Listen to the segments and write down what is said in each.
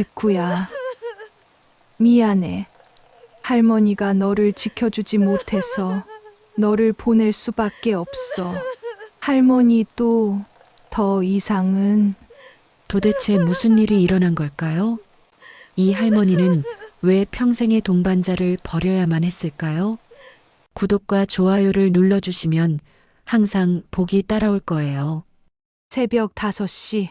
백구야, 미안해. 할머니가 너를 지켜주지 못해서 너를 보낼 수밖에 없어. 할머니 또 더 이상은 도대체 무슨 일이 일어난 걸까요? 이 할머니는 왜 평생의 동반자를 버려야만 했을까요? 구독과 좋아요를 눌러주시면 항상 복이 따라올 거예요. 새벽 5시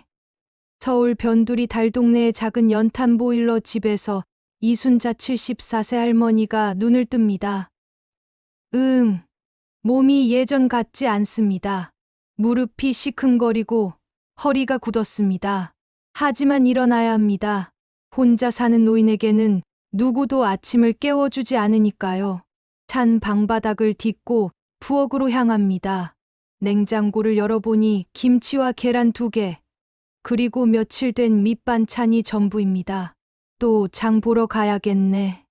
서울 변두리 달동네의 작은 연탄 보일러 집에서 이순자 74세 할머니가 눈을 뜹니다. 몸이 예전 같지 않습니다. 무릎이 시큰거리고 허리가 굳었습니다. 하지만 일어나야 합니다. 혼자 사는 노인에게는 누구도 아침을 깨워주지 않으니까요. 찬 방바닥을 딛고 부엌으로 향합니다. 냉장고를 열어보니 김치와 계란 2개, 그리고 며칠 된 밑반찬이 전부입니다. 또 장 보러 가야겠네.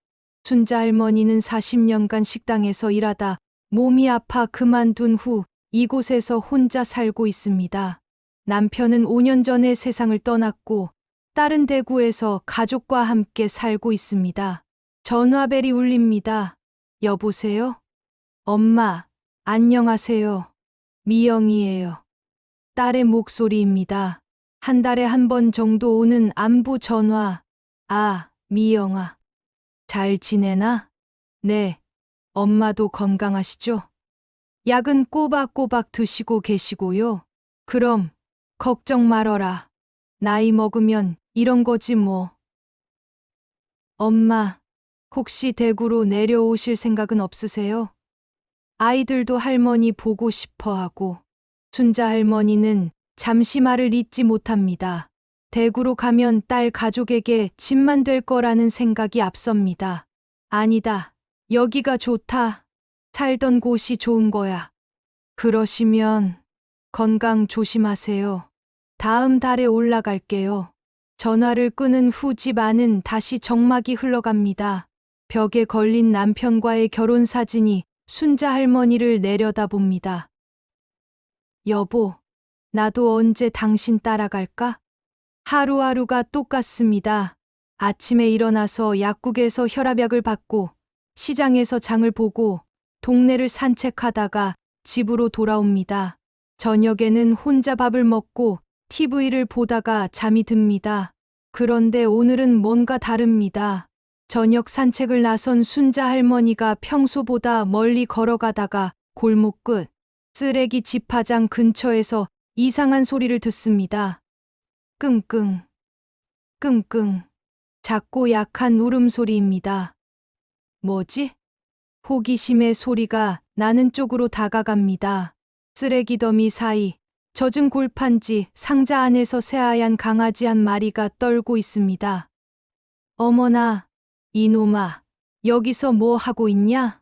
순자 할머니는 40년간 식당에서 일하다 몸이 아파 그만둔 후 이곳에서 혼자 살고 있습니다. 남편은 5년 전에 세상을 떠났고 딸은 대구에서 가족과 함께 살고 있습니다. 전화벨이 울립니다. 여보세요? 엄마, 안녕하세요. 미영이에요. 딸의 목소리입니다. 한 달에 한 번 정도 오는 안부 전화. 아, 미영아. 잘 지내나? 네. 엄마도 건강하시죠? 약은 꼬박꼬박 드시고 계시고요. 그럼 걱정 말어라. 나이 먹으면 이런 거지 뭐. 엄마, 혹시 대구로 내려오실 생각은 없으세요? 아이들도 할머니 보고 싶어 하고, 순자 할머니는 잠시 말을 잇지 못합니다. 대구로 가면 딸 가족에게 짐만 될 거라는 생각이 앞섭니다. 아니다. 여기가 좋다. 살던 곳이 좋은 거야. 그러시면 건강 조심하세요. 다음 달에 올라갈게요. 전화를 끊은 후 집 안은 다시 정막이 흘러갑니다. 벽에 걸린 남편과의 결혼 사진이 순자 할머니를 내려다봅니다. 여보, 나도 언제 당신 따라갈까? 하루하루가 똑같습니다. 아침에 일어나서 약국에서 혈압약을 받고 시장에서 장을 보고 동네를 산책하다가 집으로 돌아옵니다. 저녁에는 혼자 밥을 먹고 TV를 보다가 잠이 듭니다. 그런데 오늘은 뭔가 다릅니다. 저녁 산책을 나선 순자 할머니가 평소보다 멀리 걸어가다가 골목 끝 쓰레기 집화장 근처에서 이상한 소리를 듣습니다. 끙끙, 끙끙. 작고 약한 울음소리입니다. 뭐지? 호기심의 소리가 나는 쪽으로 다가갑니다. 쓰레기 더미 사이 젖은 골판지 상자 안에서 새하얀 강아지 한 마리가 떨고 있습니다. 어머나, 이놈아, 여기서 뭐 하고 있냐?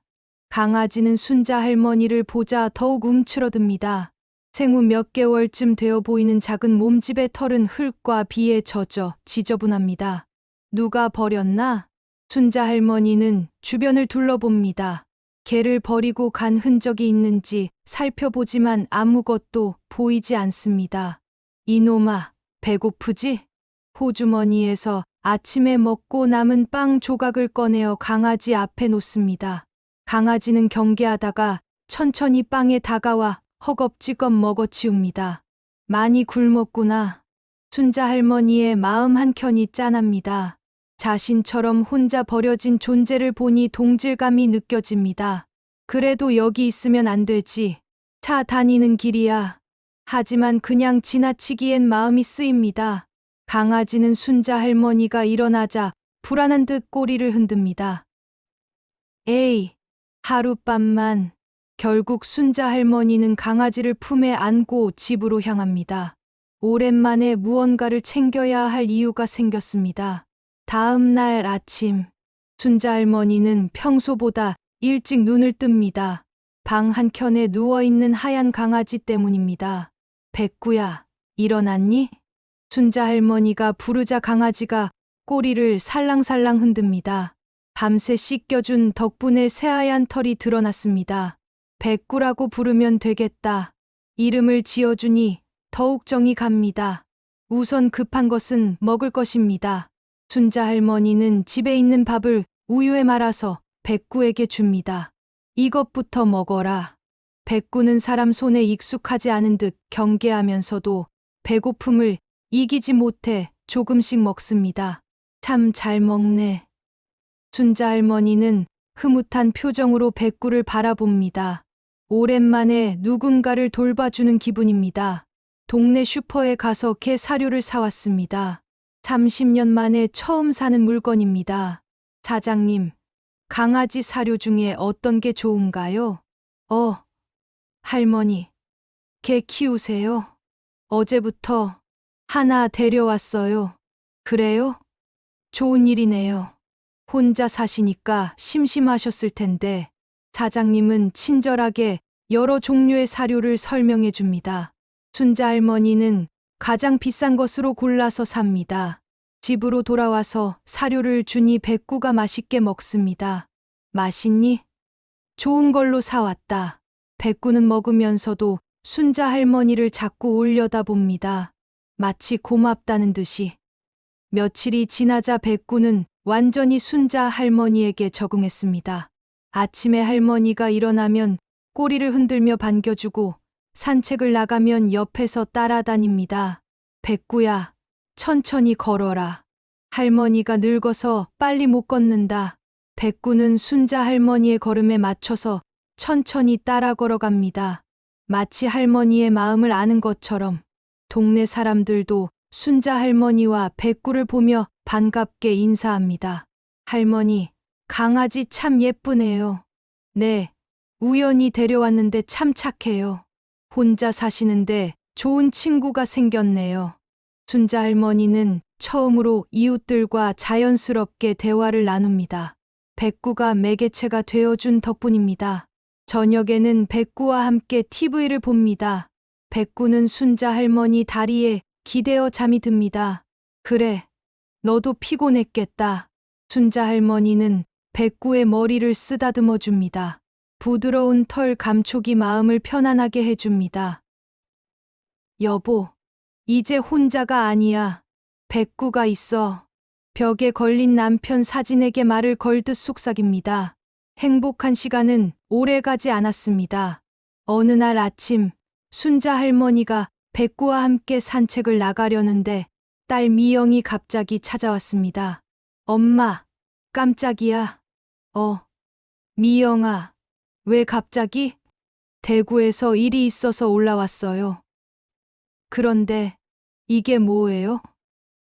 강아지는 순자 할머니를 보자 더욱 움츠러듭니다. 생후 몇 개월쯤 되어 보이는 작은 몸집의 털은 흙과 비에 젖어 지저분합니다. 누가 버렸나? 순자 할머니는 주변을 둘러봅니다. 개를 버리고 간 흔적이 있는지 살펴보지만 아무것도 보이지 않습니다. 이놈아, 배고프지? 호주머니에서 아침에 먹고 남은 빵 조각을 꺼내어 강아지 앞에 놓습니다. 강아지는 경계하다가 천천히 빵에 다가와 허겁지겁 먹어치웁니다. 많이 굶었구나. 순자 할머니의 마음 한켠이 짠합니다. 자신처럼 혼자 버려진 존재를 보니 동질감이 느껴집니다. 그래도 여기 있으면 안 되지. 차 다니는 길이야. 하지만 그냥 지나치기엔 마음이 쓰입니다. 강아지는 순자 할머니가 일어나자 불안한 듯 꼬리를 흔듭니다. 에이, 하룻밤만. 결국 순자 할머니는 강아지를 품에 안고 집으로 향합니다. 오랜만에 무언가를 챙겨야 할 이유가 생겼습니다. 다음 날 아침, 순자 할머니는 평소보다 일찍 눈을 뜹니다. 방 한켠에 누워있는 하얀 강아지 때문입니다. 백구야, 일어났니? 순자 할머니가 부르자 강아지가 꼬리를 살랑살랑 흔듭니다. 밤새 씻겨준 덕분에 새하얀 털이 드러났습니다. 백구라고 부르면 되겠다. 이름을 지어주니 더욱 정이 갑니다. 우선 급한 것은 먹을 것입니다. 순자 할머니는 집에 있는 밥을 우유에 말아서 백구에게 줍니다. 이것부터 먹어라. 백구는 사람 손에 익숙하지 않은 듯 경계하면서도 배고픔을 이기지 못해 조금씩 먹습니다. 참 잘 먹네. 순자 할머니는 흐뭇한 표정으로 백구를 바라봅니다. 오랜만에 누군가를 돌봐주는 기분입니다. 동네 슈퍼에 가서 개 사료를 사왔습니다. 30년 만에 처음 사는 물건입니다. 사장님, 강아지 사료 중에 어떤 게 좋은가요? 할머니, 개 키우세요? 어제부터 하나 데려왔어요. 그래요? 좋은 일이네요. 혼자 사시니까 심심하셨을 텐데 사장님은 친절하게 여러 종류의 사료를 설명해 줍니다. 순자 할머니는 가장 비싼 것으로 골라서 삽니다. 집으로 돌아와서 사료를 주니 백구가 맛있게 먹습니다. 맛있니? 좋은 걸로 사왔다. 백구는 먹으면서도 순자 할머니를 자꾸 올려다봅니다. 마치 고맙다는 듯이. 며칠이 지나자 백구는 완전히 순자 할머니에게 적응했습니다. 아침에 할머니가 일어나면 꼬리를 흔들며 반겨주고 산책을 나가면 옆에서 따라다닙니다. 백구야, 천천히 걸어라. 할머니가 늙어서 빨리 못 걷는다. 백구는 순자 할머니의 걸음에 맞춰서 천천히 따라 걸어갑니다. 마치 할머니의 마음을 아는 것처럼. 동네 사람들도 순자 할머니와 백구를 보며 반갑게 인사합니다. 할머니, 강아지 참 예쁘네요. 네, 우연히 데려왔는데 참 착해요. 혼자 사시는데 좋은 친구가 생겼네요. 순자 할머니는 처음으로 이웃들과 자연스럽게 대화를 나눕니다. 백구가 매개체가 되어준 덕분입니다. 저녁에는 백구와 함께 TV를 봅니다. 백구는 순자 할머니 다리에 기대어 잠이 듭니다. 그래, 너도 피곤했겠다. 순자 할머니는 백구의 머리를 쓰다듬어 줍니다. 부드러운 털 감촉이 마음을 편안하게 해줍니다. 여보, 이제 혼자가 아니야. 백구가 있어. 벽에 걸린 남편 사진에게 말을 걸듯 속삭입니다. 행복한 시간은 오래 가지 않았습니다. 어느 날 아침, 순자 할머니가 백구와 함께 산책을 나가려는데 딸 미영이 갑자기 찾아왔습니다. 엄마, 깜짝이야. 미영아, 왜 갑자기? 대구에서 일이 있어서 올라왔어요. 그런데 이게 뭐예요?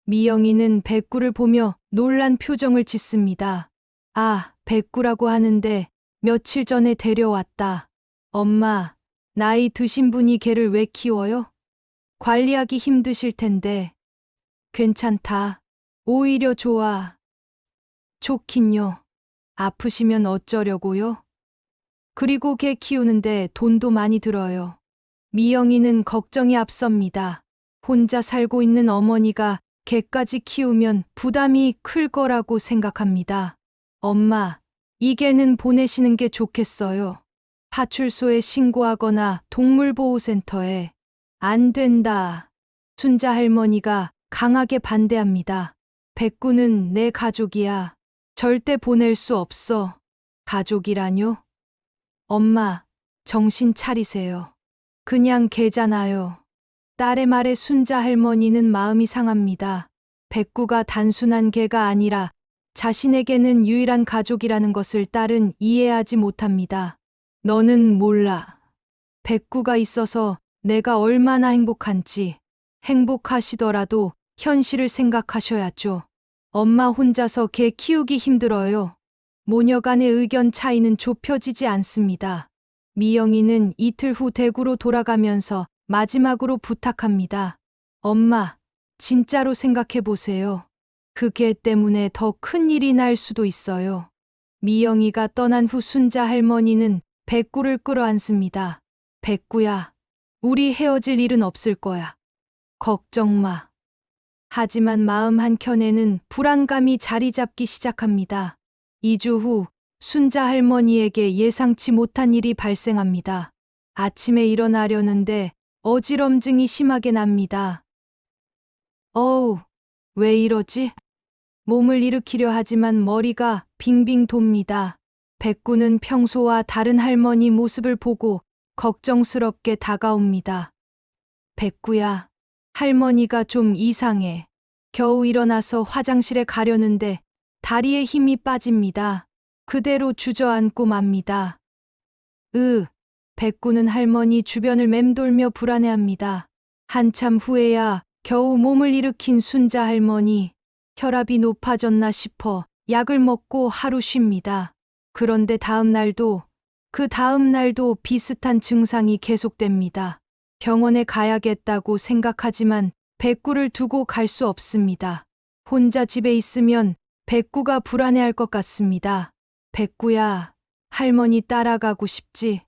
미영이는 백구를 보며 놀란 표정을 짓습니다. 아, 백구라고 하는데 며칠 전에 데려왔다. 엄마, 나이 드신 분이 개를 왜 키워요? 관리하기 힘드실 텐데. 괜찮다. 오히려 좋아. 좋긴요. 아프시면 어쩌려고요? 그리고 개 키우는데 돈도 많이 들어요. 미영이는 걱정이 앞섭니다. 혼자 살고 있는 어머니가 개까지 키우면 부담이 클 거라고 생각합니다. 엄마, 이 개는 보내시는 게 좋겠어요. 파출소에 신고하거나 동물보호센터에. 안 된다. 순자 할머니가 강하게 반대합니다. 백구는 내 가족이야. 절대 보낼 수 없어. 가족이라뇨? 엄마, 정신 차리세요. 그냥 개잖아요. 딸의 말에 순자 할머니는 마음이 상합니다. 백구가 단순한 개가 아니라 자신에게는 유일한 가족이라는 것을 딸은 이해하지 못합니다. 너는 몰라. 백구가 있어서 내가 얼마나 행복한지. 행복하시더라도 현실을 생각하셔야죠. 엄마 혼자서 개 키우기 힘들어요. 모녀 간의 의견 차이는 좁혀지지 않습니다. 미영이는 이틀 후 대구로 돌아가면서 마지막으로 부탁합니다. 엄마, 진짜로 생각해 보세요. 그 개 때문에 더 큰 일이 날 수도 있어요. 미영이가 떠난 후 순자 할머니는 백구를 끌어안습니다. 백구야, 우리 헤어질 일은 없을 거야. 걱정 마. 하지만 마음 한켠에는 불안감이 자리 잡기 시작합니다. 2주 후 순자 할머니에게 예상치 못한 일이 발생합니다. 아침에 일어나려는데 어지럼증이 심하게 납니다. 어우, 왜 이러지? 몸을 일으키려 하지만 머리가 빙빙 돕니다. 백구는 평소와 다른 할머니 모습을 보고 걱정스럽게 다가옵니다. 백구야, 할머니가 좀 이상해. 겨우 일어나서 화장실에 가려는데 다리에 힘이 빠집니다. 그대로 주저앉고 맙니다. 백구는 할머니 주변을 맴돌며 불안해합니다. 한참 후에야 겨우 몸을 일으킨 순자 할머니. 혈압이 높아졌나 싶어 약을 먹고 하루 쉽니다. 그런데 그 다음 날도 비슷한 증상이 계속됩니다. 병원에 가야겠다고 생각하지만 백구를 두고 갈 수 없습니다. 혼자 집에 있으면 백구가 불안해할 것 같습니다. 백구야, 할머니 따라가고 싶지?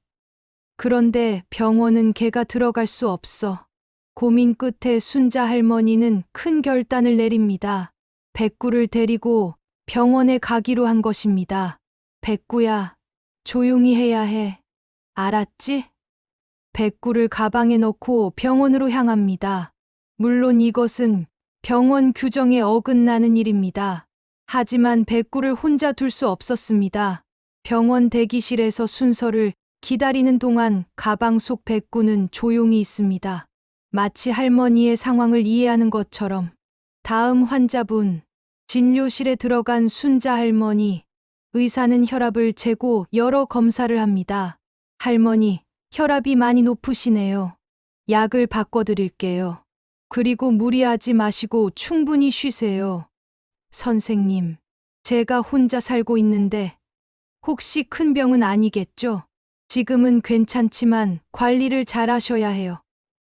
그런데 병원은 걔가 들어갈 수 없어. 고민 끝에 순자 할머니는 큰 결단을 내립니다. 백구를 데리고 병원에 가기로 한 것입니다. 백구야, 조용히 해야 해. 알았지? 백구를 가방에 넣고 병원으로 향합니다. 물론 이것은 병원 규정에 어긋나는 일입니다. 하지만 백구를 혼자 둘 수 없었습니다. 병원 대기실에서 순서를 기다리는 동안 가방 속 백구는 조용히 있습니다. 마치 할머니의 상황을 이해하는 것처럼. 다음 환자분, 진료실에 들어간 순자 할머니. 의사는 혈압을 재고 여러 검사를 합니다. 할머니, 혈압이 많이 높으시네요. 약을 바꿔드릴게요. 그리고 무리하지 마시고 충분히 쉬세요. 선생님, 제가 혼자 살고 있는데 혹시 큰 병은 아니겠죠? 지금은 괜찮지만 관리를 잘 하셔야 해요.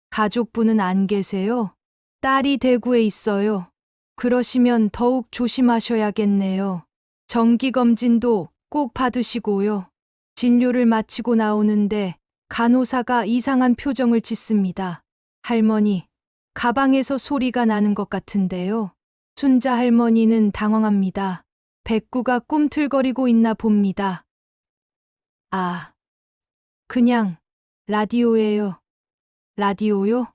가족분은 안 계세요? 딸이 대구에 있어요. 그러시면 더욱 조심하셔야겠네요. 정기검진도 꼭 받으시고요. 진료를 마치고 나오는데 간호사가 이상한 표정을 짓습니다. 할머니, 가방에서 소리가 나는 것 같은데요. 순자 할머니는 당황합니다. 백구가 꿈틀거리고 있나 봅니다. 아, 그냥 라디오예요. 라디오요?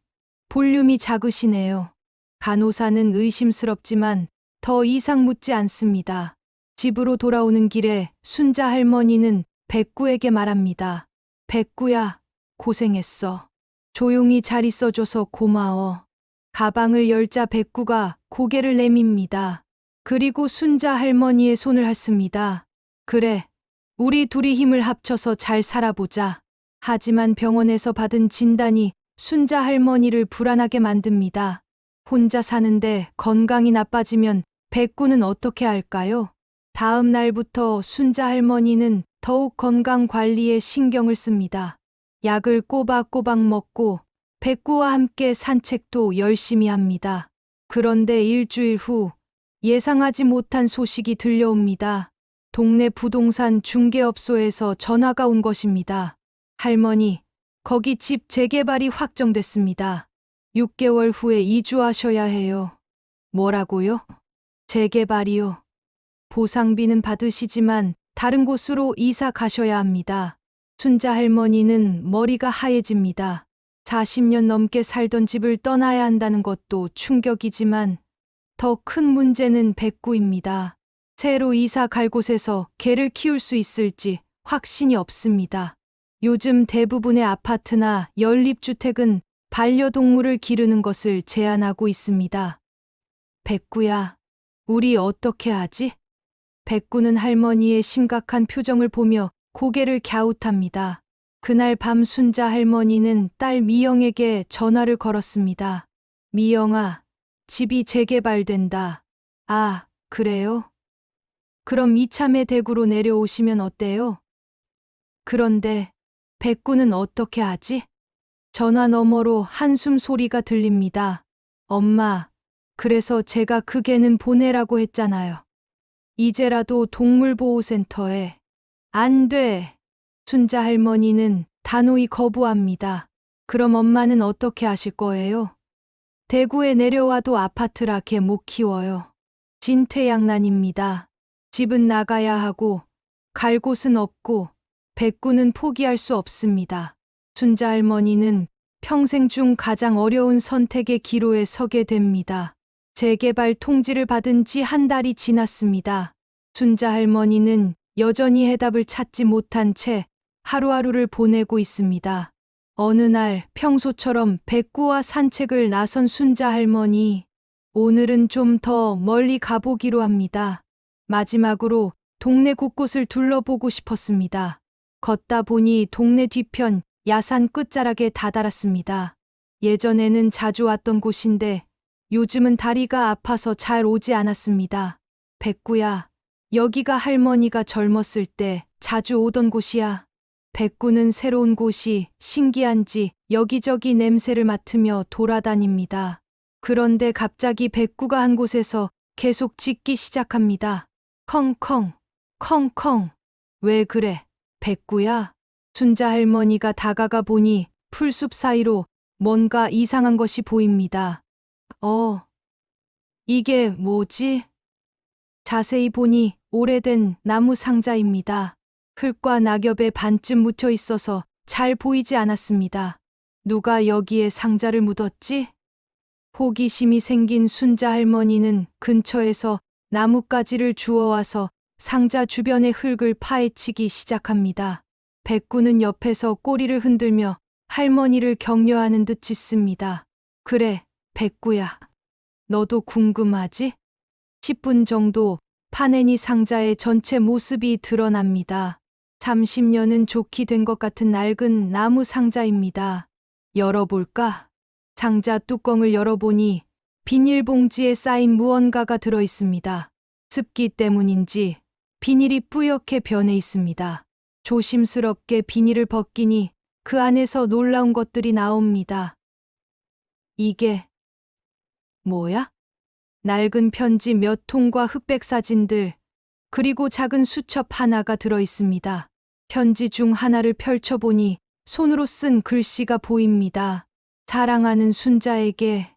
볼륨이 작으시네요. 간호사는 의심스럽지만 더 이상 묻지 않습니다. 집으로 돌아오는 길에 순자 할머니는 백구에게 말합니다. 백구야, 고생했어. 조용히 잘 있어줘서 고마워. 가방을 열자 백구가 고개를 내밉니다. 그리고 순자 할머니의 손을 핥습니다. 그래, 우리 둘이 힘을 합쳐서 잘 살아보자. 하지만 병원에서 받은 진단이 순자 할머니를 불안하게 만듭니다. 혼자 사는데 건강이 나빠지면 백구는 어떻게 할까요? 다음 날부터 순자 할머니는 더욱 건강 관리에 신경을 씁니다. 약을 꼬박꼬박 먹고 백구와 함께 산책도 열심히 합니다. 그런데 일주일 후 예상하지 못한 소식이 들려옵니다. 동네 부동산 중개업소에서 전화가 온 것입니다. 할머니, 거기 집 재개발이 확정됐습니다. 6개월 후에 이주하셔야 해요. 뭐라고요? 재개발이요. 보상비는 받으시지만 다른 곳으로 이사 가셔야 합니다. 순자 할머니는 머리가 하얘집니다. 40년 넘게 살던 집을 떠나야 한다는 것도 충격이지만 더 큰 문제는 백구입니다. 새로 이사 갈 곳에서 개를 키울 수 있을지 확신이 없습니다. 요즘 대부분의 아파트나 연립주택은 반려동물을 기르는 것을 제한하고 있습니다. 백구야, 우리 어떻게 하지? 백구는 할머니의 심각한 표정을 보며 고개를 갸웃합니다. 그날 밤 순자 할머니는 딸 미영에게 전화를 걸었습니다. 미영아, 집이 재개발된다. 아, 그래요? 그럼 이참에 대구로 내려오시면 어때요? 그런데 백구는 어떻게 하지? 전화 너머로 한숨 소리가 들립니다. 엄마, 그래서 제가 그 개는 보내라고 했잖아요. 이제라도 동물보호센터에. 안 돼. 순자 할머니는 단호히 거부합니다. 그럼 엄마는 어떻게 하실 거예요? 대구에 내려와도 아파트라 개 못 키워요. 진퇴양난입니다. 집은 나가야 하고 갈 곳은 없고 백구는 포기할 수 없습니다. 순자 할머니는 평생 중 가장 어려운 선택의 기로에 서게 됩니다. 재개발 통지를 받은 지 한 달이 지났습니다. 순자 할머니는 여전히 해답을 찾지 못한 채 하루하루를 보내고 있습니다. 어느 날 평소처럼 백구와 산책을 나선 순자 할머니. 오늘은 좀 더 멀리 가보기로 합니다. 마지막으로 동네 곳곳을 둘러보고 싶었습니다. 걷다 보니 동네 뒤편 야산 끝자락에 다다랐습니다. 예전에는 자주 왔던 곳인데 요즘은 다리가 아파서 잘 오지 않았습니다. 백구야, 여기가 할머니가 젊었을 때 자주 오던 곳이야. 백구는 새로운 곳이 신기한지 여기저기 냄새를 맡으며 돌아다닙니다. 그런데 갑자기 백구가 한 곳에서 계속 짖기 시작합니다. 컹컹, 컹컹. 왜 그래, 백구야? 순자 할머니가 다가가 보니 풀숲 사이로 뭔가 이상한 것이 보입니다. 이게 뭐지? 자세히 보니 오래된 나무 상자입니다. 흙과 낙엽에 반쯤 묻혀 있어서 잘 보이지 않았습니다. 누가 여기에 상자를 묻었지? 호기심이 생긴 순자 할머니는 근처에서 나뭇가지를 주워와서 상자 주변의 흙을 파헤치기 시작합니다. 백구는 옆에서 꼬리를 흔들며 할머니를 격려하는 듯 짖습니다. 그래, 백구야. 너도 궁금하지? 10분 정도 파내니 상자의 전체 모습이 드러납니다. 30년은 좋게 된 것 같은 낡은 나무 상자입니다. 열어볼까? 상자 뚜껑을 열어보니 비닐봉지에 쌓인 무언가가 들어있습니다. 습기 때문인지 비닐이 뿌옇게 변해 있습니다. 조심스럽게 비닐을 벗기니 그 안에서 놀라운 것들이 나옵니다. 이게 뭐야? 낡은 편지 몇 통과 흑백 사진들, 그리고 작은 수첩 하나가 들어있습니다. 편지 중 하나를 펼쳐보니 손으로 쓴 글씨가 보입니다. 사랑하는 순자에게.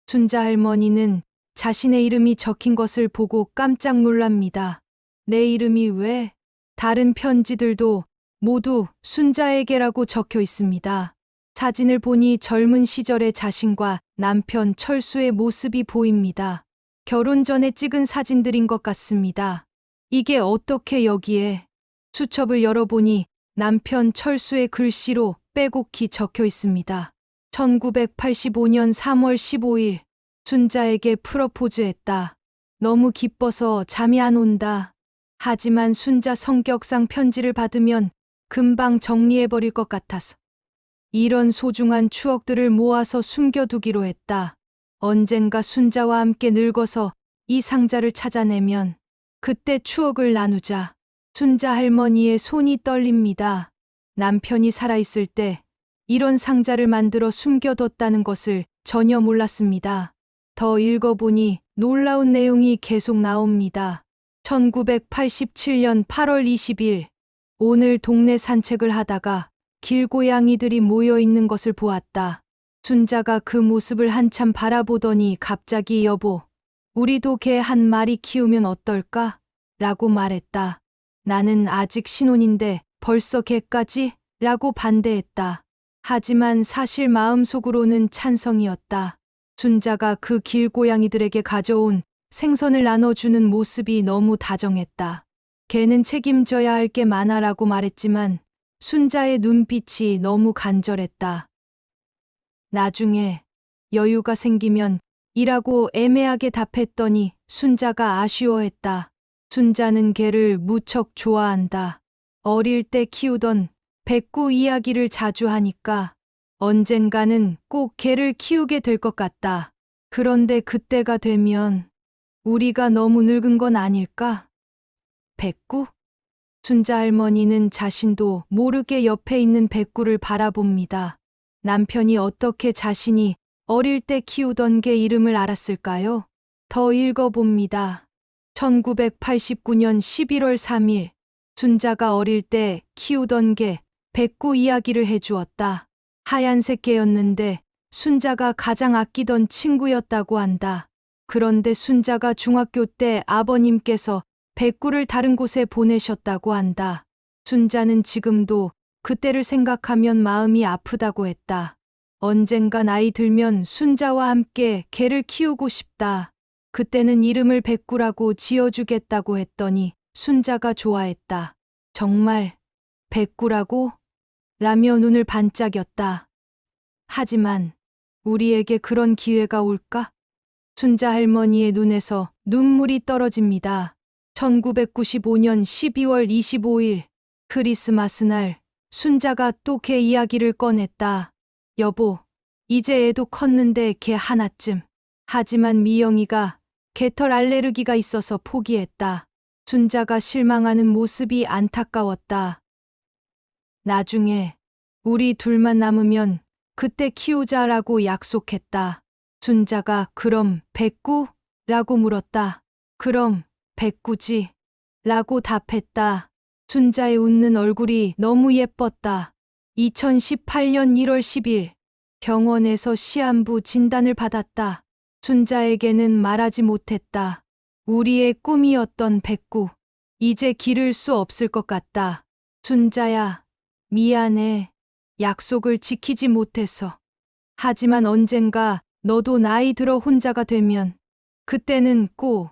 순자 할머니는 자신의 이름이 적힌 것을 보고 깜짝 놀랍니다. 내 이름이 왜? 다른 편지들도 모두 순자에게라고 적혀 있습니다. 사진을 보니 젊은 시절의 자신과 남편 철수의 모습이 보입니다. 결혼 전에 찍은 사진들인 것 같습니다. 이게 어떻게 여기에? 수첩을 열어보니 남편 철수의 글씨로 빼곡히 적혀 있습니다. 1985년 3월 15일, 순자에게 프러포즈했다. 너무 기뻐서 잠이 안 온다. 하지만 순자 성격상 편지를 받으면 금방 정리해버릴 것 같아서 이런 소중한 추억들을 모아서 숨겨두기로 했다. 언젠가 순자와 함께 늙어서 이 상자를 찾아내면 그때 추억을 나누자. 순자 할머니의 손이 떨립니다. 남편이 살아있을 때 이런 상자를 만들어 숨겨뒀다는 것을 전혀 몰랐습니다. 더 읽어보니 놀라운 내용이 계속 나옵니다. 1987년 8월 20일, 오늘 동네 산책을 하다가 길고양이들이 모여 있는 것을 보았다. 순자가 그 모습을 한참 바라보더니 갑자기 여보, 우리도 개 한 마리 키우면 어떨까? 라고 말했다. 나는 아직 신혼인데 벌써 개까지? 라고 반대했다. 하지만 사실 마음속으로는 찬성이었다. 순자가 그 길고양이들에게 가져온 생선을 나눠주는 모습이 너무 다정했다. 개는 책임져야 할 게 많아라고 말했지만 순자의 눈빛이 너무 간절했다. 나중에 여유가 생기면 이라고 애매하게 답했더니 순자가 아쉬워했다. 순자는 개를 무척 좋아한다. 어릴 때 키우던 백구 이야기를 자주 하니까 언젠가는 꼭 개를 키우게 될 것 같다. 그런데 그때가 되면 우리가 너무 늙은 건 아닐까? 백구? 순자 할머니는 자신도 모르게 옆에 있는 백구를 바라봅니다. 남편이 어떻게 자신이 어릴 때 키우던 개 이름을 알았을까요? 더 읽어봅니다. 1989년 11월 3일, 순자가 어릴 때 키우던 개 백구 이야기를 해주었다. 하얀색 개였는데 순자가 가장 아끼던 친구였다고 한다. 그런데 순자가 중학교 때 아버님께서 백구를 다른 곳에 보내셨다고 한다. 순자는 지금도 그때를 생각하면 마음이 아프다고 했다. 언젠가 나이 들면 순자와 함께 개를 키우고 싶다. 그때는 이름을 백구라고 지어주겠다고 했더니 순자가 좋아했다. 정말 백구라고? 라며 눈을 반짝였다. 하지만 우리에게 그런 기회가 올까? 순자 할머니의 눈에서 눈물이 떨어집니다. 1995년 12월 25일 크리스마스 날 순자가 또 걔 이야기를 꺼냈다. 여보, 이제 애도 컸는데 걔 하나쯤. 하지만 미영이가 개털 알레르기가 있어서 포기했다. 순자가 실망하는 모습이 안타까웠다. 나중에 우리 둘만 남으면 그때 키우자라고 약속했다. 순자가 그럼 백구? 라고 물었다. 그럼 백구지. 라고 답했다. 순자의 웃는 얼굴이 너무 예뻤다. 2018년 1월 10일 병원에서 시한부 진단을 받았다. 순자에게는 말하지 못했다. 우리의 꿈이었던 백구. 이제 기를 수 없을 것 같다. 순자야, 미안해. 약속을 지키지 못해서. 하지만 언젠가 너도 나이 들어 혼자가 되면 그때는 꼭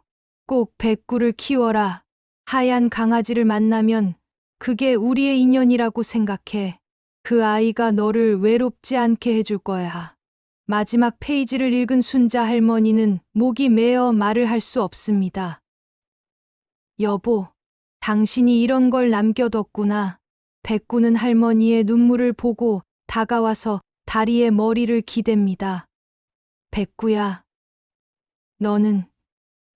백구를 키워라. 하얀 강아지를 만나면 그게 우리의 인연이라고 생각해. 그 아이가 너를 외롭지 않게 해줄 거야. 마지막 페이지를 읽은 순자 할머니는 목이 메어 말을 할 수 없습니다. 여보, 당신이 이런 걸 남겨뒀구나. 백구는 할머니의 눈물을 보고 다가와서 다리에 머리를 기댑니다. 백구야,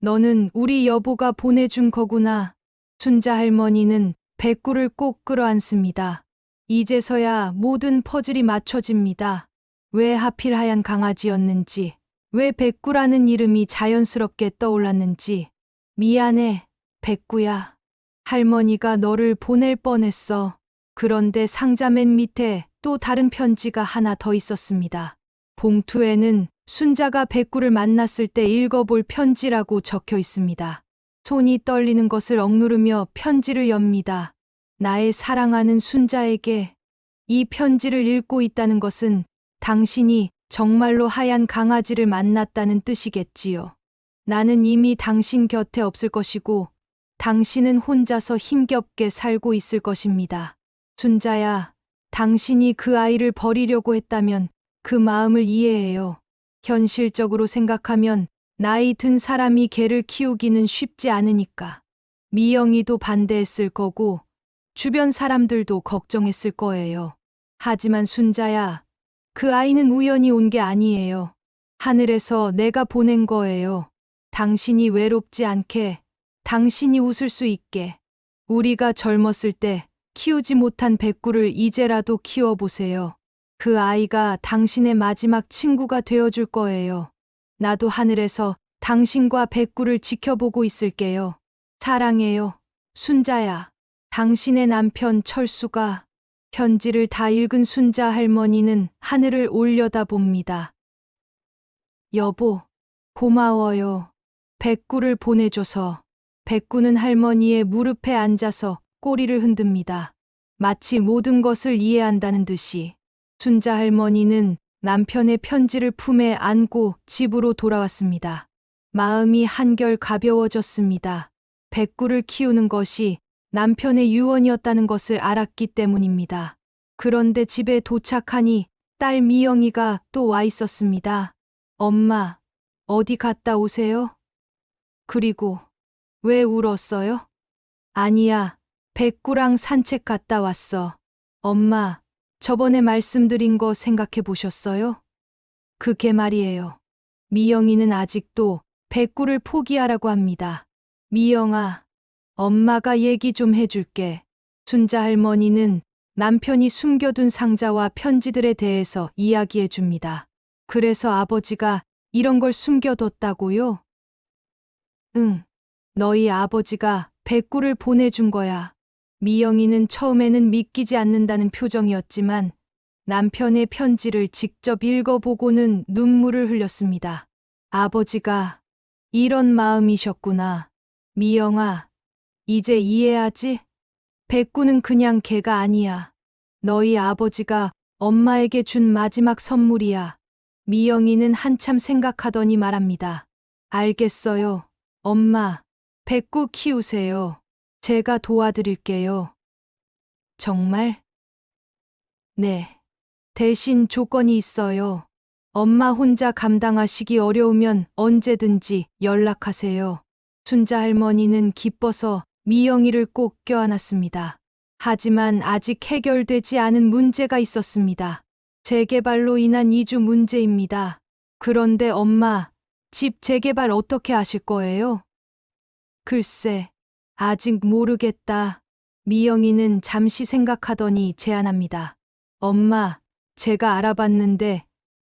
너는 우리 여보가 보내준 거구나. 순자 할머니는 백구를 꼭 끌어안습니다. 이제서야 모든 퍼즐이 맞춰집니다. 왜 하필 하얀 강아지였는지, 왜 백구라는 이름이 자연스럽게 떠올랐는지. 미안해, 백구야. 할머니가 너를 보낼 뻔했어. 그런데 상자 맨 밑에 또 다른 편지가 하나 더 있었습니다. 봉투에는 순자가 백구를 만났을 때 읽어볼 편지라고 적혀 있습니다. 손이 떨리는 것을 억누르며 편지를 엽니다. 나의 사랑하는 순자에게. 이 편지를 읽고 있다는 것은 당신이 정말로 하얀 강아지를 만났다는 뜻이겠지요. 나는 이미 당신 곁에 없을 것이고 당신은 혼자서 힘겹게 살고 있을 것입니다. 순자야, 당신이 그 아이를 버리려고 했다면 그 마음을 이해해요. 현실적으로 생각하면 나이 든 사람이 개를 키우기는 쉽지 않으니까. 미영이도 반대했을 거고 주변 사람들도 걱정했을 거예요. 하지만 순자야, 그 아이는 우연히 온 게 아니에요. 하늘에서 내가 보낸 거예요. 당신이 외롭지 않게, 당신이 웃을 수 있게. 우리가 젊었을 때 키우지 못한 백구를 이제라도 키워보세요. 그 아이가 당신의 마지막 친구가 되어줄 거예요. 나도 하늘에서 당신과 백구를 지켜보고 있을게요. 사랑해요, 순자야. 당신의 남편 철수가. 편지를 다 읽은 순자 할머니는 하늘을 올려다봅니다. 여보, 고마워요. 백구를 보내줘서. 백구는 할머니의 무릎에 앉아서 꼬리를 흔듭니다. 마치 모든 것을 이해한다는 듯이. 순자 할머니는 남편의 편지를 품에 안고 집으로 돌아왔습니다. 마음이 한결 가벼워졌습니다. 백구를 키우는 것이 남편의 유언이었다는 것을 알았기 때문입니다. 그런데 집에 도착하니 딸 미영이가 또 와 있었습니다. 엄마, 어디 갔다 오세요? 그리고 왜 울었어요? 아니야, 백구랑 산책 갔다 왔어. 엄마, 저번에 말씀드린 거 생각해 보셨어요? 그게 말이에요. 미영이는 아직도 백구를 포기하라고 합니다. 미영아, 엄마가 얘기 좀 해줄게. 순자 할머니는 남편이 숨겨둔 상자와 편지들에 대해서 이야기해 줍니다. 그래서 아버지가 이런 걸 숨겨뒀다고요? 응, 너희 아버지가 백구를 보내준 거야. 미영이는 처음에는 믿기지 않는다는 표정이었지만 남편의 편지를 직접 읽어보고는 눈물을 흘렸습니다. 아버지가 이런 마음이셨구나. 미영아, 이제 이해하지? 백구는 그냥 개가 아니야. 너희 아버지가 엄마에게 준 마지막 선물이야. 미영이는 한참 생각하더니 말합니다. 알겠어요. 엄마, 백구 키우세요. 제가 도와드릴게요. 정말? 네. 대신 조건이 있어요. 엄마 혼자 감당하시기 어려우면 언제든지 연락하세요. 순자 할머니는 기뻐서 미영이를 꼭 껴안았습니다. 하지만 아직 해결되지 않은 문제가 있었습니다. 재개발로 인한 이주 문제입니다. 그런데 엄마, 집 재개발 어떻게 하실 거예요? 글쎄, 아직 모르겠다. 미영이는 잠시 생각하더니 제안합니다. 엄마, 제가 알아봤는데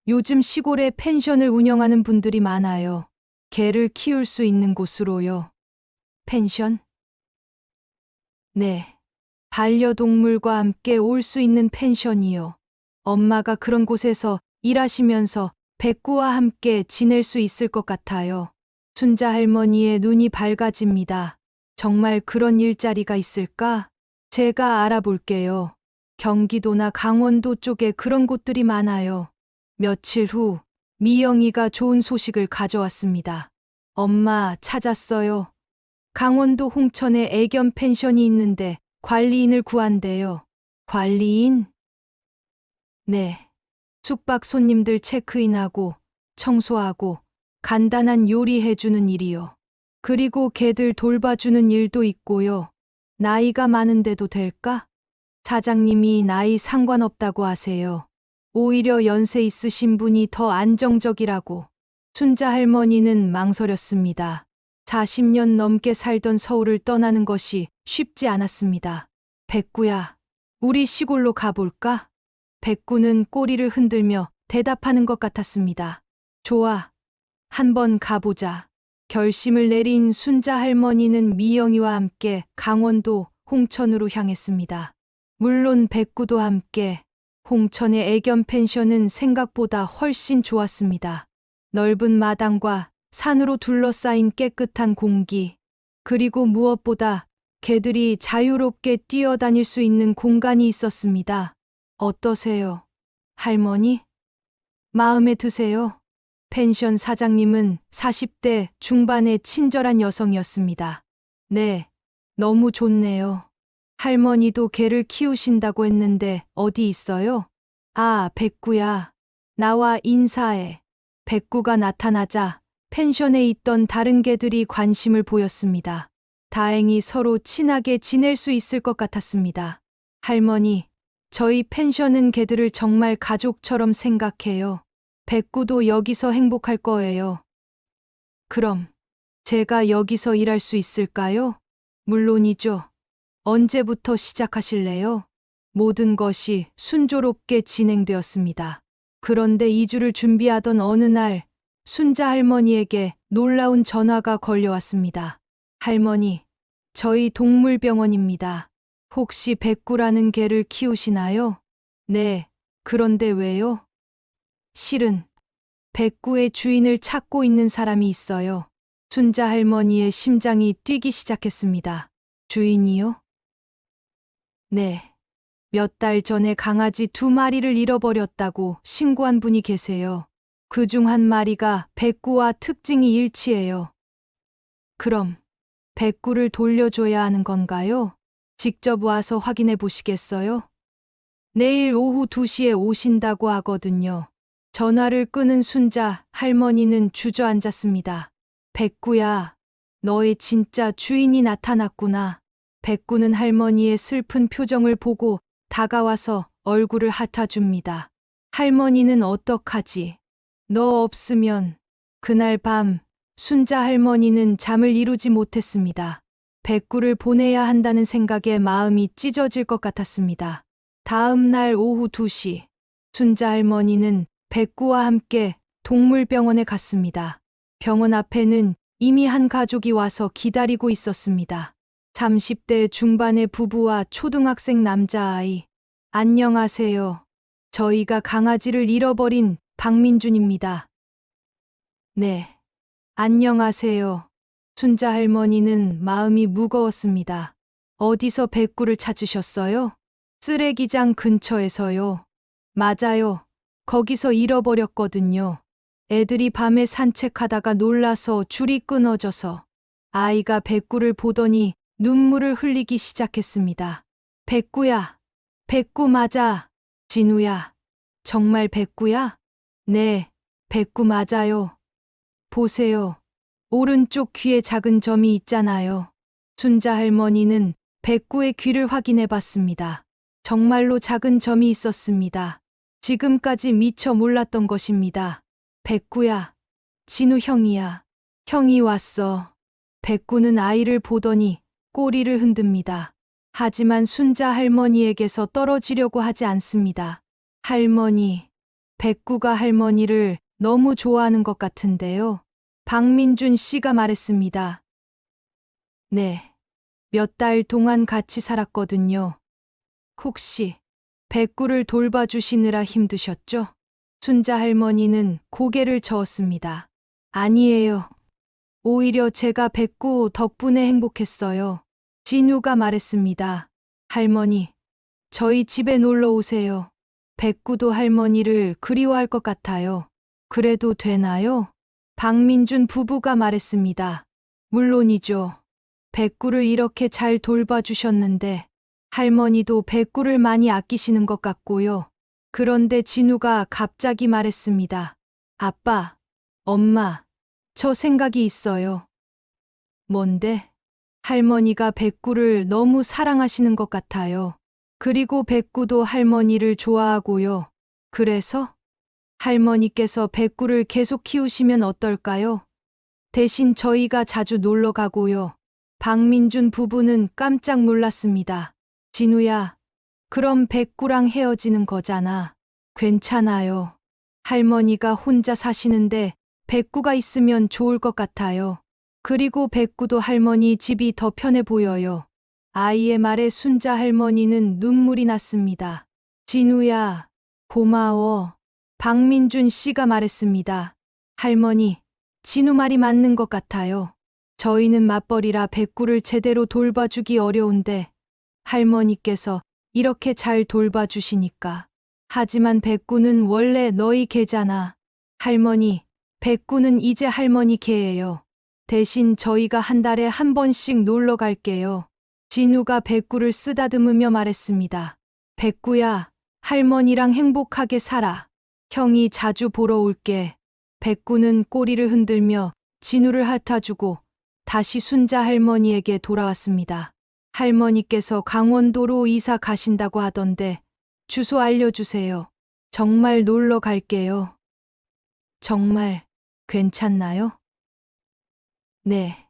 요즘 시골에 펜션을 운영하는 분들이 많아요. 개를 키울 수 있는 곳으로요. 펜션? 네. 반려동물과 함께 올 수 있는 펜션이요. 엄마가 그런 곳에서 일하시면서 백구와 함께 지낼 수 있을 것 같아요. 순자 할머니의 눈이 밝아집니다. 정말 그런 일자리가 있을까? 제가 알아볼게요. 경기도나 강원도 쪽에 그런 곳들이 많아요. 며칠 후 미영이가 좋은 소식을 가져왔습니다. 엄마, 찾았어요. 강원도 홍천에 애견 펜션이 있는데 관리인을 구한대요. 관리인? 네. 숙박 손님들 체크인하고 청소하고 간단한 요리해주는 일이요. 그리고 개들 돌봐주는 일도 있고요. 나이가 많은데도 될까? 사장님이 나이 상관없다고 하세요. 오히려 연세 있으신 분이 더 안정적이라고. 순자 할머니는 망설였습니다. 40년 넘게 살던 서울을 떠나는 것이 쉽지 않았습니다. 백구야, 우리 시골로 가볼까? 백구는 꼬리를 흔들며 대답하는 것 같았습니다. 좋아, 한번 가보자. 결심을 내린 순자 할머니는 미영이와 함께 강원도 홍천으로 향했습니다. 물론 백구도 함께. 홍천의 애견 펜션은 생각보다 훨씬 좋았습니다. 넓은 마당과 산으로 둘러싸인 깨끗한 공기, 그리고 무엇보다 개들이 자유롭게 뛰어다닐 수 있는 공간이 있었습니다. 어떠세요, 할머니? 마음에 드세요? 펜션 사장님은 40대 중반의 친절한 여성이었습니다. 네, 너무 좋네요. 할머니도 개를 키우신다고 했는데 어디 있어요? 아, 백구야. 나와 인사해. 백구가 나타나자 펜션에 있던 다른 개들이 관심을 보였습니다. 다행히 서로 친하게 지낼 수 있을 것 같았습니다. 할머니, 저희 펜션은 개들을 정말 가족처럼 생각해요. 백구도 여기서 행복할 거예요. 그럼 제가 여기서 일할 수 있을까요? 물론이죠. 언제부터 시작하실래요? 모든 것이 순조롭게 진행되었습니다. 그런데 이주를 준비하던 어느 날, 순자 할머니에게 놀라운 전화가 걸려왔습니다. 할머니, 저희 동물병원입니다. 혹시 백구라는 개를 키우시나요? 네, 그런데 왜요? 실은 백구의 주인을 찾고 있는 사람이 있어요. 순자 할머니의 심장이 뛰기 시작했습니다. 주인이요? 네. 몇 달 전에 강아지 2마리를 잃어버렸다고 신고한 분이 계세요. 그중 한 마리가 백구와 특징이 일치해요. 그럼 백구를 돌려줘야 하는 건가요? 직접 와서 확인해 보시겠어요? 내일 오후 2시에 오신다고 하거든요. 전화를 끄는 순자 할머니는 주저앉았습니다. 백구야, 너의 진짜 주인이 나타났구나. 백구는 할머니의 슬픈 표정을 보고 다가와서 얼굴을 핥아줍니다. 할머니는 어떡하지? 너 없으면. 그날 밤 순자 할머니는 잠을 이루지 못했습니다. 백구를 보내야 한다는 생각에 마음이 찢어질 것 같았습니다. 다음 날 오후 2시, 순자 할머니는 백구와 함께 동물병원에 갔습니다. 병원 앞에는 이미 한 가족이 와서 기다리고 있었습니다. 30대 중반의 부부와 초등학생 남자아이. 안녕하세요. 저희가 강아지를 잃어버린 박민준입니다. 네. 안녕하세요. 순자 할머니는 마음이 무거웠습니다. 어디서 백구를 찾으셨어요? 쓰레기장 근처에서요. 맞아요. 거기서 잃어버렸거든요. 애들이 밤에 산책하다가 놀라서 줄이 끊어져서 아이가 백구를 보더니 눈물을 흘리기 시작했습니다. 백구야, 백구 맞아. 진우야, 정말 백구야? 네, 백구 맞아요. 보세요. 오른쪽 귀에 작은 점이 있잖아요. 순자 할머니는 백구의 귀를 확인해 봤습니다. 정말로 작은 점이 있었습니다. 지금까지 미처 몰랐던 것입니다. 백구야, 진우 형이야. 형이 왔어. 백구는 아이를 보더니 꼬리를 흔듭니다. 하지만 순자 할머니에게서 떨어지려고 하지 않습니다. 할머니, 백구가 할머니를 너무 좋아하는 것 같은데요. 박민준 씨가 말했습니다. 네, 몇 달 동안 같이 살았거든요. 혹시 백구를 돌봐주시느라 힘드셨죠? 순자 할머니는 고개를 저었습니다. 아니에요. 오히려 제가 백구 덕분에 행복했어요. 진우가 말했습니다. 할머니, 저희 집에 놀러 오세요. 백구도 할머니를 그리워할 것 같아요. 그래도 되나요? 박민준 부부가 말했습니다. 물론이죠. 백구를 이렇게 잘 돌봐주셨는데 할머니도 백구를 많이 아끼시는 것 같고요. 그런데 진우가 갑자기 말했습니다. 아빠, 엄마, 저 생각이 있어요. 뭔데? 할머니가 백구를 너무 사랑하시는 것 같아요. 그리고 백구도 할머니를 좋아하고요. 그래서 할머니께서 백구를 계속 키우시면 어떨까요? 대신 저희가 자주 놀러 가고요. 박민준 부부는 깜짝 놀랐습니다. 진우야, 그럼 백구랑 헤어지는 거잖아. 괜찮아요. 할머니가 혼자 사시는데 백구가 있으면 좋을 것 같아요. 그리고 백구도 할머니 집이 더 편해 보여요. 아이의 말에 순자 할머니는 눈물이 났습니다. 진우야, 고마워. 박민준 씨가 말했습니다. 할머니, 진우 말이 맞는 것 같아요. 저희는 맞벌이라 백구를 제대로 돌봐주기 어려운데 할머니께서 이렇게 잘 돌봐주시니까. 하지만 백구는 원래 너희 개잖아. 할머니, 백구는 이제 할머니 개예요. 대신 저희가 한 달에 한 번씩 놀러 갈게요. 진우가 백구를 쓰다듬으며 말했습니다. 백구야, 할머니랑 행복하게 살아. 형이 자주 보러 올게. 백구는 꼬리를 흔들며 진우를 핥아주고 다시 순자 할머니에게 돌아왔습니다. 할머니께서 강원도로 이사 가신다고 하던데 주소 알려주세요. 정말 놀러 갈게요. 정말 괜찮나요? 네.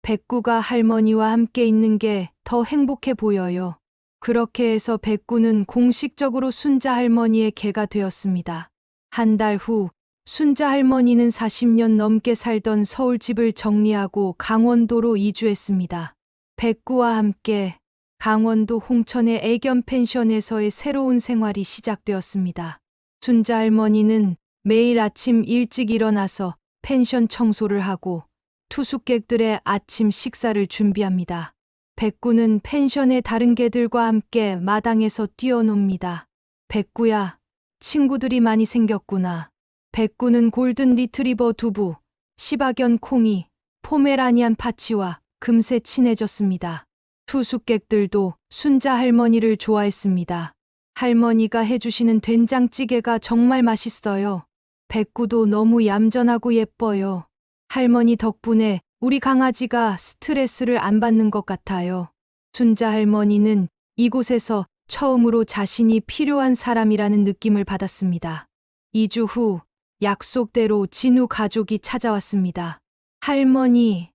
백구가 할머니와 함께 있는 게 더 행복해 보여요. 그렇게 해서 백구는 공식적으로 순자 할머니의 개가 되었습니다. 한 달 후, 순자 할머니는 40년 넘게 살던 서울집을 정리하고 강원도로 이주했습니다. 백구와 함께 강원도 홍천의 애견 펜션에서의 새로운 생활이 시작되었습니다. 순자 할머니는 매일 아침 일찍 일어나서 펜션 청소를 하고 투숙객들의 아침 식사를 준비합니다. 백구는 펜션의 다른 개들과 함께 마당에서 뛰어놉니다. 백구야, 친구들이 많이 생겼구나. 백구는 골든 리트리버 두부, 시바견 콩이, 포메라니안 파치와 금세 친해졌습니다. 투숙객들도 순자 할머니를 좋아했습니다. 할머니가 해주시는 된장찌개가 정말 맛있어요. 백구도 너무 얌전하고 예뻐요. 할머니 덕분에 우리 강아지가 스트레스를 안 받는 것 같아요. 순자 할머니는 이곳에서 처음으로 자신이 필요한 사람이라는 느낌을 받았습니다. 2주 후 약속대로 진우 가족이 찾아왔습니다. 할머니,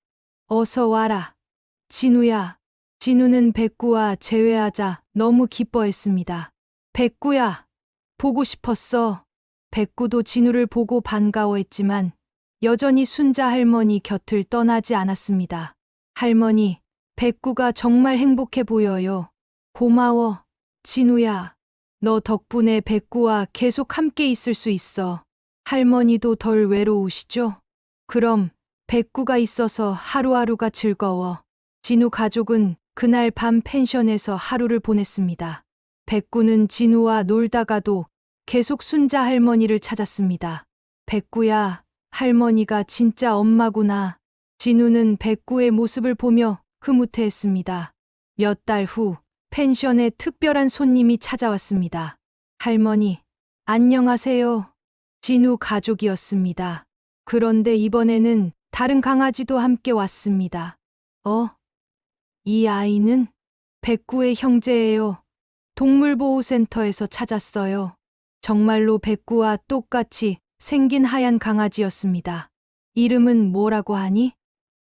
어서 와라. 진우야. 진우는 백구와 재회하자 너무 기뻐했습니다. 백구야, 보고 싶었어. 백구도 진우를 보고 반가워했지만 여전히 순자 할머니 곁을 떠나지 않았습니다. 할머니, 백구가 정말 행복해 보여요. 고마워, 진우야. 너 덕분에 백구와 계속 함께 있을 수 있어. 할머니도 덜 외로우시죠? 그럼 백구가 있어서 하루하루가 즐거워. 진우 가족은 그날 밤 펜션에서 하루를 보냈습니다. 백구는 진우와 놀다가도 계속 순자 할머니를 찾았습니다. 백구야, 할머니가 진짜 엄마구나. 진우는 백구의 모습을 보며 흐뭇해했습니다. 몇 달 후 펜션에 특별한 손님이 찾아왔습니다. 할머니, 안녕하세요. 진우 가족이었습니다. 그런데 이번에는 다른 강아지도 함께 왔습니다. 이 아이는 백구의 형제예요. 동물보호센터에서 찾았어요. 정말로 백구와 똑같이 생긴 하얀 강아지였습니다. 이름은 뭐라고 하니?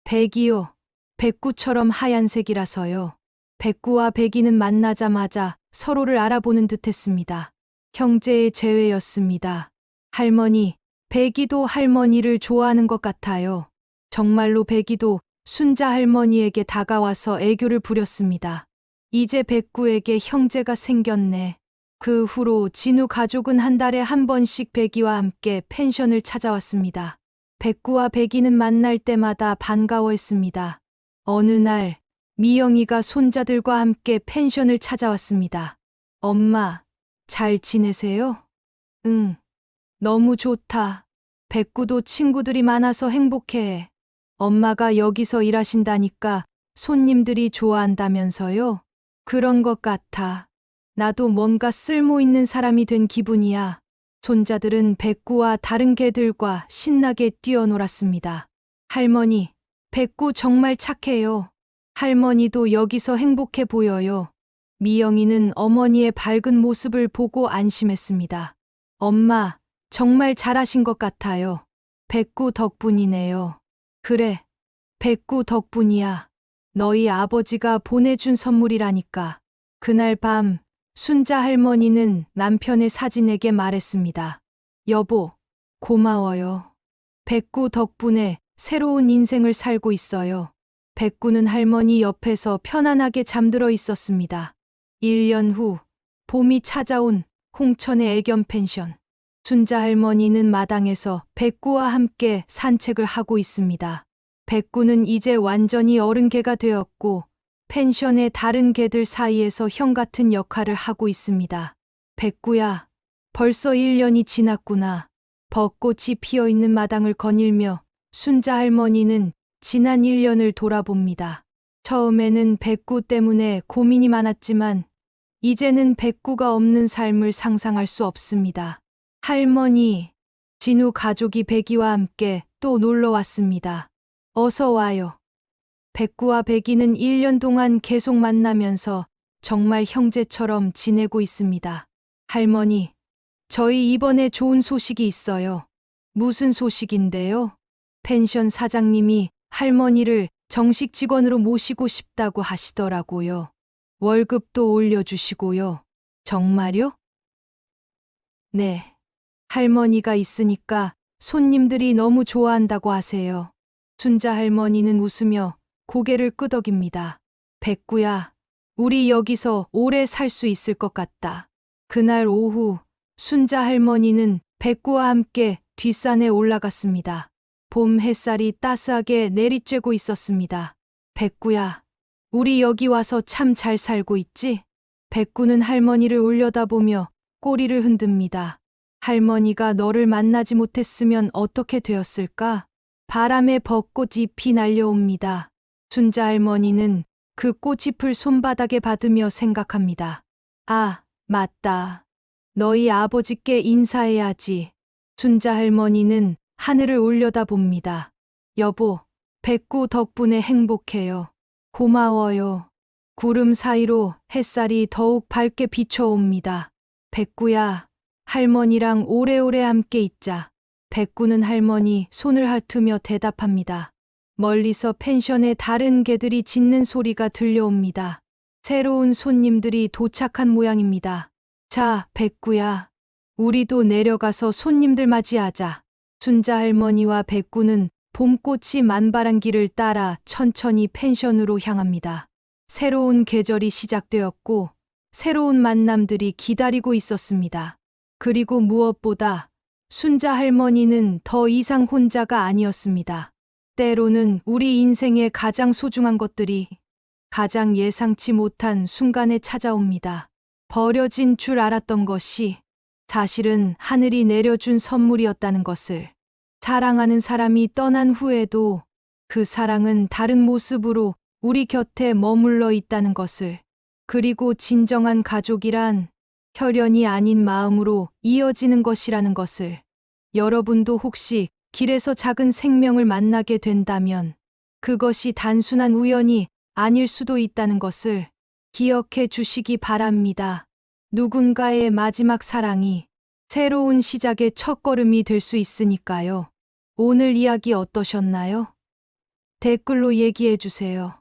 백이요. 백구처럼 하얀색이라서요. 백구와 백이는 만나자마자 서로를 알아보는 듯했습니다. 형제의 재회였습니다. 할머니, 백이도 할머니를 좋아하는 것 같아요. 정말로 백이도 순자 할머니에게 다가와서 애교를 부렸습니다. 이제 백구에게 형제가 생겼네. 그 후로 진우 가족은 한 달에 한 번씩 백이와 함께 펜션을 찾아왔습니다. 백구와 백이는 만날 때마다 반가워했습니다. 어느 날 미영이가 손자들과 함께 펜션을 찾아왔습니다. 엄마, 잘 지내세요? 응, 너무 좋다. 백구도 친구들이 많아서 행복해. 엄마가 여기서 일하신다니까 손님들이 좋아한다면서요? 그런 것 같아. 나도 뭔가 쓸모 있는 사람이 된 기분이야. 손자들은 백구와 다른 개들과 신나게 뛰어놀았습니다. 할머니, 백구 정말 착해요. 할머니도 여기서 행복해 보여요. 미영이는 어머니의 밝은 모습을 보고 안심했습니다. 엄마, 정말 잘하신 것 같아요. 백구 덕분이네요. 그래, 백구 덕분이야. 너희 아버지가 보내준 선물이라니까. 그날 밤, 순자 할머니는 남편의 사진에게 말했습니다. 여보, 고마워요. 백구 덕분에 새로운 인생을 살고 있어요. 백구는 할머니 옆에서 편안하게 잠들어 있었습니다. 1년 후, 봄이 찾아온 홍천의 애견 펜션. 순자 할머니는 마당에서 백구와 함께 산책을 하고 있습니다. 백구는 이제 완전히 어른 개가 되었고 펜션의 다른 개들 사이에서 형 같은 역할을 하고 있습니다. 백구야, 벌써 1년이 지났구나. 벚꽃이 피어있는 마당을 거닐며 순자 할머니는 지난 1년을 돌아봅니다. 처음에는 백구 때문에 고민이 많았지만 이제는 백구가 없는 삶을 상상할 수 없습니다. 할머니, 진우 가족이 백이와 함께 또 놀러 왔습니다. 어서 와요. 백구와 백이는 1년 동안 계속 만나면서 정말 형제처럼 지내고 있습니다. 할머니, 저희 이번에 좋은 소식이 있어요. 무슨 소식인데요? 펜션 사장님이 할머니를 정식 직원으로 모시고 싶다고 하시더라고요. 월급도 올려주시고요. 정말요? 네. 할머니가 있으니까 손님들이 너무 좋아한다고 하세요. 순자 할머니는 웃으며 고개를 끄덕입니다. 백구야, 우리 여기서 오래 살 수 있을 것 같다. 그날 오후, 순자 할머니는 백구와 함께 뒷산에 올라갔습니다. 봄 햇살이 따스하게 내리쬐고 있었습니다. 백구야, 우리 여기 와서 참 잘 살고 있지? 백구는 할머니를 올려다보며 꼬리를 흔듭니다. 할머니가 너를 만나지 못했으면 어떻게 되었을까? 바람에 벚꽃 잎이 날려옵니다. 순자 할머니는 그 꽃잎을 손바닥에 받으며 생각합니다. 아, 맞다. 너희 아버지께 인사해야지. 순자 할머니는 하늘을 올려다봅니다. 여보, 백구 덕분에 행복해요. 고마워요. 구름 사이로 햇살이 더욱 밝게 비춰옵니다. 백구야, 할머니랑 오래오래 함께 있자. 백구는 할머니 손을 핥으며 대답합니다. 멀리서 펜션에 다른 개들이 짖는 소리가 들려옵니다. 새로운 손님들이 도착한 모양입니다. 자, 백구야, 우리도 내려가서 손님들 맞이하자. 순자 할머니와 백구는 봄꽃이 만발한 길을 따라 천천히 펜션으로 향합니다. 새로운 계절이 시작되었고 새로운 만남들이 기다리고 있었습니다. 그리고 무엇보다 순자 할머니는 더 이상 혼자가 아니었습니다. 때로는 우리 인생의 가장 소중한 것들이 가장 예상치 못한 순간에 찾아옵니다. 버려진 줄 알았던 것이 사실은 하늘이 내려준 선물이었다는 것을. 사랑하는 사람이 떠난 후에도 그 사랑은 다른 모습으로 우리 곁에 머물러 있다는 것을, 그리고 진정한 가족이란 혈연이 아닌 마음으로 이어지는 것이라는 것을, 여러분도 혹시 길에서 작은 생명을 만나게 된다면 그것이 단순한 우연이 아닐 수도 있다는 것을 기억해 주시기 바랍니다. 누군가의 마지막 사랑이 새로운 시작의 첫걸음이 될 수 있으니까요. 오늘 이야기 어떠셨나요? 댓글로 얘기해 주세요.